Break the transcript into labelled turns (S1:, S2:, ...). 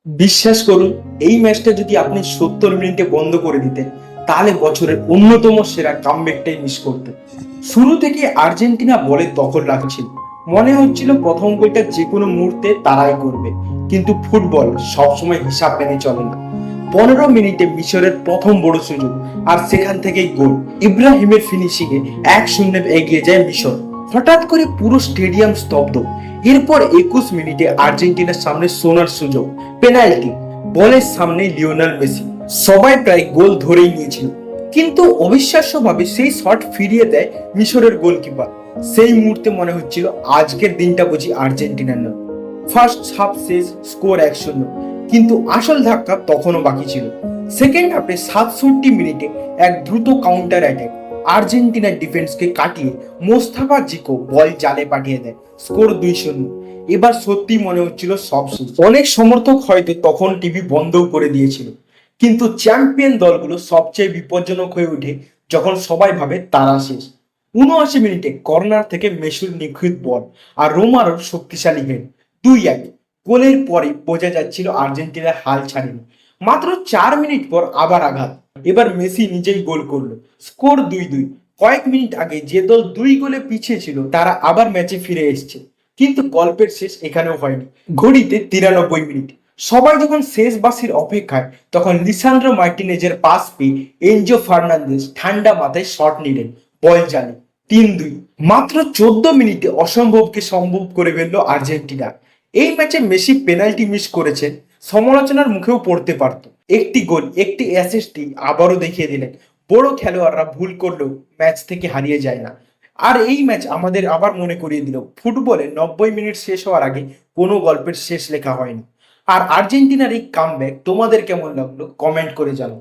S1: বিশ্বাস করুন, এই ম্যাচটা যদি আপনি 70 মিনিটে বন্ধ করে দিতেন তাহলে বছরের অন্যতম সেরা কামব্যাকটাই মিস করতেন। শুরু থেকে আর্জেন্টিনা বলে দখল রাখছিল, মনে হচ্ছিল প্রথম গোলটা যে কোনো মুহূর্তে তারাই করবে। কিন্তু ফুটবল সবসময় হিসাব মেনে চলে না। 15 মিনিটে মিশরের প্রথম বড় সুযোগ, আর সেখান থেকেই গোল। ইব্রাহিমের ফিনিশিং এ 1-0 এগিয়ে যায় মিশর। হঠাৎ করে পুরো স্টেডিয়াম স্তব্ধ। এরপর 21 মিনিটে আর্জেন্টিনার সামনে সোনার সুযোগ, পেনাল্টি। বলের সামনে লিওনেল মেসি। সবাই প্রায় গোল ধরেই নিয়েছিল, কিন্তু অবিশ্বাস্যভাবে সেই শট ফিরিয়ে দেয় মিশরের গোলকিপার। সেই মুহূর্তে মনে হচ্ছিল আজকের দিনটা বুঝি আর্জেন্টিনার নয়। ফার্স্ট হাফ শেষ, স্কোর 1-0, কিন্তু আসল ধাক্কা তখনও বাকি ছিল। সেকেন্ড হাফে 67 মিনিটে এক দ্রুত কাউন্টার অ্যাটাক আর্জেন্টিনার ডিফেন্সকে কাটিয়ে মোস্তাফা জিকো বল জালে পাঠিয়ে দেয়। স্কোর 2-0। এবার সত্যি মনে হচ্ছিল সব শেষ। অনেক সমর্থক হয়তো তখন টিভি বন্ধও করে দিয়েছিল, কিন্তু চ্যাম্পিয়ন দলগুলো সবচেয়ে বিপজ্জনক হয়ে ওঠে যখন সবাই ভাবে তারা শেষ। 79 মিনিটে কর্নার থেকে মেসির নিখুঁত বল আর রোমারোর শক্তিশালী হেড, 2-1। গোলের পরে বোঝা যাচ্ছিল আর্জেন্টিনা হাল ছাড়েনি। মাত্র 4 মিনিট পর আবার আঘাত। এবার মেসি নিজেই গোল করলো। স্কোর 2-2। কয়েক মিনিট আগে যে দল 2 গোলে পিছিয়ে ছিল তারা আবার ম্যাচে ফিরে এসেছে। কিন্তু গল্পের শেষ এখানেও হয়নি। ঘড়িতে 93 মিনিট। সবাই যখন শেষ বাসির অপেক্ষায়, তখন লিসান্দ্রো মার্টিনেজের পাস পেয়ে এনজো ফার্নান্দেজ ঠান্ডা মাথায় শট নিলেন, বল জালে। 3-2। মাত্র 14 মিনিটে অসম্ভবকে সম্ভব করে ফেললো আর্জেন্টিনা। এই ম্যাচে মেসি পেনাল্টি মিস করেছেন, সমালোচনার মুখেও পড়তে পারত। একটি গোল, একটি অ্যাসিস্টই আবারও দেখিয়ে দিলেন বড় খেলোয়াড়রা ভুল করলেও ম্যাচ থেকে হারিয়ে যায় না। আর এই ম্যাচ আমাদের আবার মনে করিয়ে দিল ফুটবলে 90 মিনিট শেষ হওয়ার আগে কোনো গল্পের শেষ লেখা হয়নি। আর আর্জেন্টিনার এই কামব্যাক তোমাদের কেমন লাগলো কমেন্ট করে জানাও।